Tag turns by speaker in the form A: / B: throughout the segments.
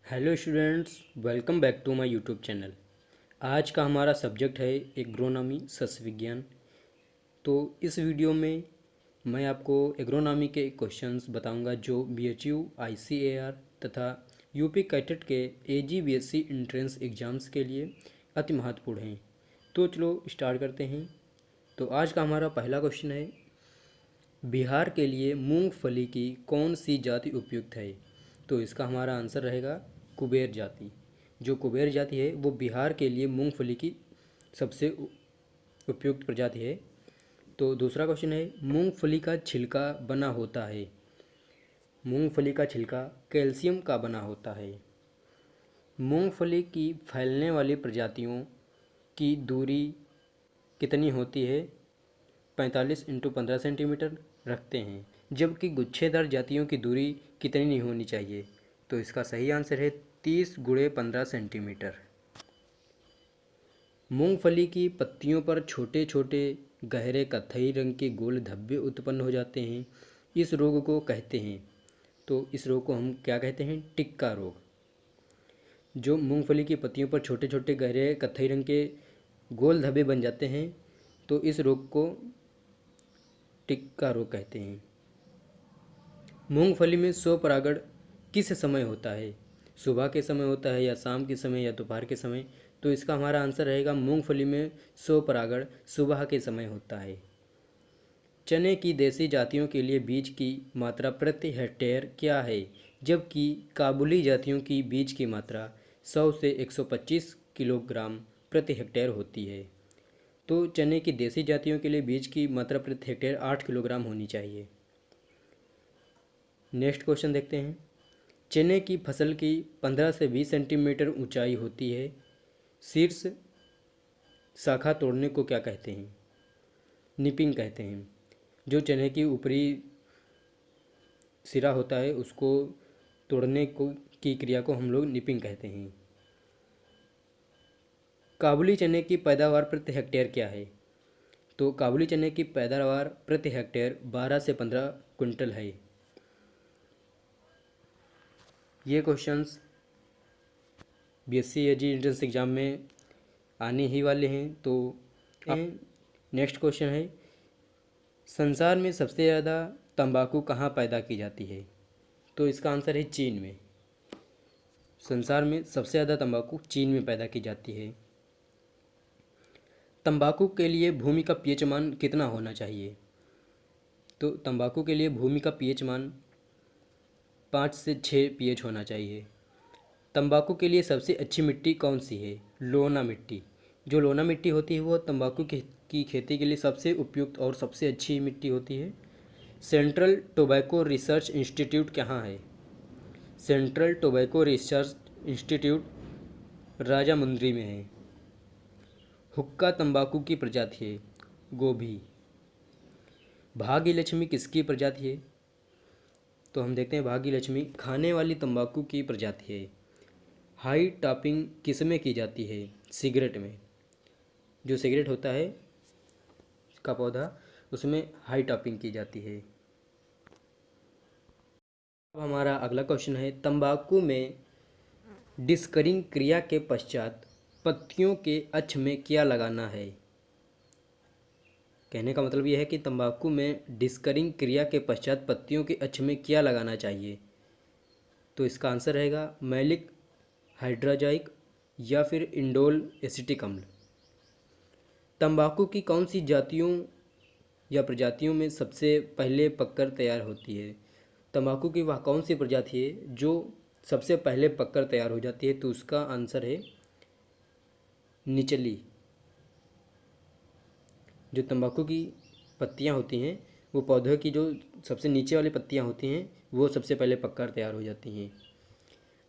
A: Hello students, welcome back to my YouTube channel. आज का हमारा सब्जेक्ट है एग्रोनॉमी सस्य विज्ञान। तो इस वीडियो में मैं आपको एग्रोनॉमी के क्वेश्चंस बताऊंगा जो BHU ICAR तथा यूपी कैटेट के AGBSC एंट्रेंस एग्ज़ाम्स के लिए अति महत्वपूर्ण हैं। तो चलो स्टार्ट करते हैं। तो आज का हमारा पहला क्वेश्चन है, बिहार के लिए मूंगफली की कौन सी जाति उपयुक्त है? तो इसका हमारा आंसर रहेगा कुबेर जाति। जो कुबेर जाति है वो बिहार के लिए मूंगफली की सबसे उपयुक्त प्रजाति है। तो दूसरा क्वेश्चन है, मूंगफली का छिलका बना होता है। मूंगफली का छिलका कैल्शियम का बना होता है। मूंगफली की फैलने वाली प्रजातियों की दूरी कितनी होती है? 45 × 15 सेंटीमीटर रखते हैं, जबकि गुच्छेदार जातियों की दूरी कितनी होनी चाहिए? तो इसका सही आंसर है 30 × 15 सेंटीमीटर। मूंगफली की पत्तियों पर छोटे छोटे गहरे कत्थई रंग के गोल धब्बे उत्पन्न हो जाते हैं। इस रोग को कहते हैं, तो इस रोग को हम क्या कहते हैं? टिक्का रोग। जो मूंगफली की पत्तियों पर छोटे छोटे गहरे कत्थई रंग के गोल धब्बे बन जाते हैं, तो इस रोग को टिक्का रोग कहते हैं। मूंगफली में स्वपरागण किस समय होता है? सुबह के समय होता है या शाम के समय या दोपहर के समय? तो इसका हमारा आंसर रहेगा मूंगफली में स्वपरागण सुबह के समय होता है। चने की देसी जातियों के लिए बीज की मात्रा प्रति हेक्टेयर क्या है, जबकि काबुली जातियों की बीज की मात्रा 100 से 125 किलोग्राम प्रति हेक्टेयर होती है। तो चने की देसी जातियों के लिए बीज की मात्रा प्रति हेक्टेयर 8 किलोग्राम होनी चाहिए। नेक्स्ट क्वेश्चन देखते हैं। चने की फसल की 15 से 20 सेंटीमीटर ऊंचाई होती है। शीर्ष शाखा तोड़ने को क्या कहते हैं? निपिंग कहते हैं। जो चने की ऊपरी सिरा होता है उसको तोड़ने को की क्रिया को हम लोग निपिंग कहते हैं। काबुली चने की पैदावार प्रति हेक्टेयर क्या है? तो काबुली चने की पैदावार प्रति हेक्टेयर 12 से 15 क्विंटल है। ये questions BSc AG entrance exam में आने ही वाले हैं। तो नेक्स्ट क्वेश्चन है, संसार में सबसे ज़्यादा तंबाकू कहाँ पैदा की जाती है? तो इसका आंसर है चीन में। संसार में सबसे ज़्यादा तंबाकू चीन में पैदा की जाती है। तंबाकू के लिए भूमि का pH मान कितना होना चाहिए? तो तंबाकू के लिए भूमि का pH मान 5 से 6 pH होना चाहिए। तंबाकू के लिए सबसे अच्छी मिट्टी कौन सी है? लोना मिट्टी। जो लोना मिट्टी होती है वो तंबाकू की खेती के लिए सबसे उपयुक्त और सबसे अच्छी मिट्टी होती है। सेंट्रल टोबैको रिसर्च इंस्टीट्यूट कहाँ है? Central tobacco research institute Rajahmundry में है। हुक्का तंबाकू की प्रजाति है। गोभी। भाग्य लक्ष्मी किसकी प्रजाति है? तो हम देखते हैं भाग्य लक्ष्मी खाने वाली तंबाकू की प्रजाति है। हाई टॉपिंग किस में की जाती है? सिगरेट में। जो सिगरेट होता है का पौधा उसमें हाई टॉपिंग की जाती है। अब हमारा अगला क्वेश्चन है, तंबाकू में डिस्करिंग क्रिया के पश्चात पत्तियों के अक्ष में क्या लगाना है? कहने का मतलब यह है कि तंबाकू में डिस्करिंग क्रिया के पश्चात पत्तियों के अक्ष में क्या लगाना चाहिए? तो इसका आंसर रहेगा मैलिक हाइड्राजाइक या फिर इंडोल एसिटिक अम्ल। तंबाकू की कौन सी जातियों या प्रजातियों में सबसे पहले पककर तैयार होती है? तंबाकू की वह कौन सी प्रजाति है जो सबसे पहले पककर तैयार हो जाती है? तो उसका आंसर है निचली। जो तंबाकू की पत्तियां होती हैं वो पौधे की जो सबसे नीचे वाली पत्तियां होती हैं वो सबसे पहले पककर तैयार हो जाती हैं।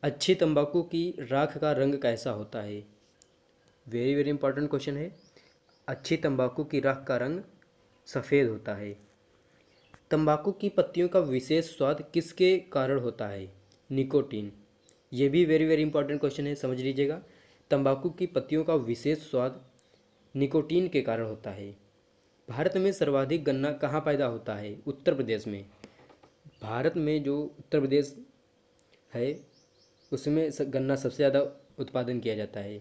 A: अच्छी तंबाकू की राख का रंग कैसा होता है? वेरी वेरी इंपॉर्टेंट क्वेश्चन है। अच्छी तंबाकू की राख का रंग सफ़ेद होता है। तंबाकू की पत्तियों का विशेष स्वाद किसके कारण होता है? निकोटीन। ये भी वेरी वेरी इंपॉर्टेंट क्वेश्चन है, समझ लीजिएगा। तंबाकू की पत्तियों का विशेष स्वाद निकोटीन के कारण होता है। भारत में सर्वाधिक गन्ना कहाँ पैदा होता है? उत्तर प्रदेश में। भारत में जो उत्तर प्रदेश है उसमें गन्ना सबसे ज़्यादा उत्पादन किया जाता है।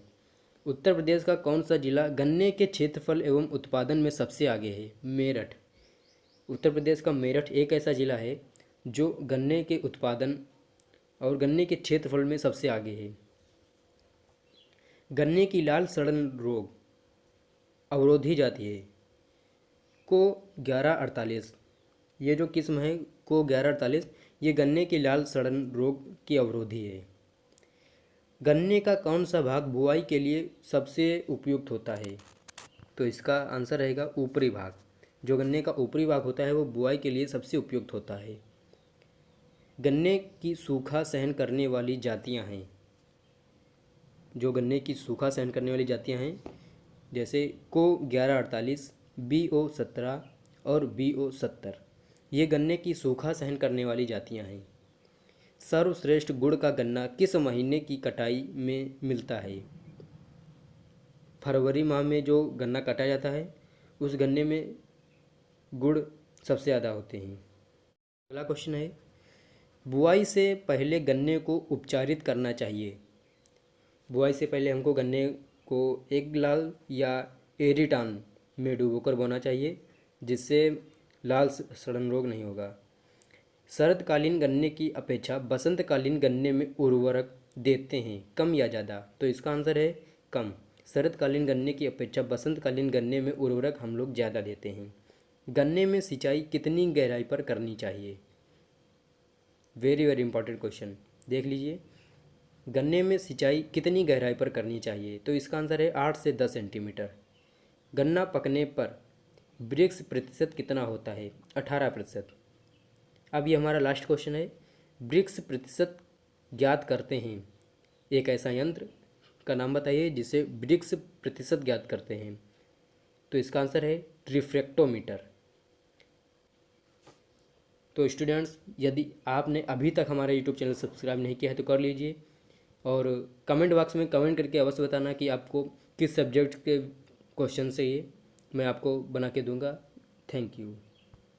A: उत्तर प्रदेश का कौन सा जिला गन्ने के क्षेत्रफल एवं उत्पादन में सबसे आगे है? मेरठ। उत्तर प्रदेश का मेरठ एक ऐसा जिला है जो गन्ने के उत्पादन और गन्ने के क्षेत्रफल में सबसे आगे है। गन्ने की लाल सड़न रोग अवरोधी जाति है को 1148। ये जो किस्म है को 1148 ये गन्ने की लाल सड़न रोग की अवरोधी है। गन्ने का कौन सा भाग बुआई के लिए सबसे उपयुक्त होता है? तो इसका आंसर रहेगा ऊपरी भाग। जो गन्ने का ऊपरी भाग होता है वो बुआई के लिए सबसे उपयुक्त होता है। गन्ने की सूखा सहन करने वाली जातियां हैं। जो गन्ने की सूखा सहन करने वाली जातियां हैं जैसे को 1148, BO 17 और BO 70, ये गन्ने की सूखा सहन करने वाली जातियां हैं। सर्वश्रेष्ठ गुड़ का गन्ना किस महीने की कटाई में मिलता है? फरवरी माह में जो गन्ना काटा जाता है उस गन्ने में गुड़ सबसे ज़्यादा होते हैं। अगला क्वेश्चन है, बुआई से पहले गन्ने को उपचारित करना चाहिए। बुआई से पहले हमको गन्ने को एक गिलास या एरीटान में डुबोकर बोना चाहिए, जिससे लाल सड़न रोग नहीं होगा। शरदकालीन गन्ने की अपेक्षा बसंतकालीन गन्ने में उर्वरक देते हैं कम या ज़्यादा? तो इसका आंसर है कम। शरदकालीन गन्ने की अपेक्षा बसंतकालीन गन्ने में उर्वरक हम लोग ज़्यादा देते हैं। गन्ने में सिंचाई कितनी गहराई पर करनी चाहिए? वेरी वेरी इंपॉर्टेंट क्वेश्चन, देख लीजिए। गन्ने में सिंचाई कितनी गहराई पर करनी चाहिए? तो इसका आंसर है 8 से 10 सेंटीमीटर। गन्ना पकने पर ब्रिक्स प्रतिशत कितना होता है? 18%। अब ये हमारा लास्ट क्वेश्चन है, ब्रिक्स प्रतिशत ज्ञात करते हैं एक ऐसा यंत्र का नाम बताइए जिसे ब्रिक्स प्रतिशत ज्ञात करते हैं। तो इसका आंसर है रिफ्रैक्टोमीटर। तो स्टूडेंट्स, यदि आपने अभी तक हमारा यूट्यूब चैनल सब्सक्राइब नहीं किया है तो कर लीजिए, और कमेंट बॉक्स में कमेंट करके अवश्य बताना कि आपको किस सब्जेक्ट के क्वेश्चन चाहिए, मैं आपको बना के दूंगा। Thank you.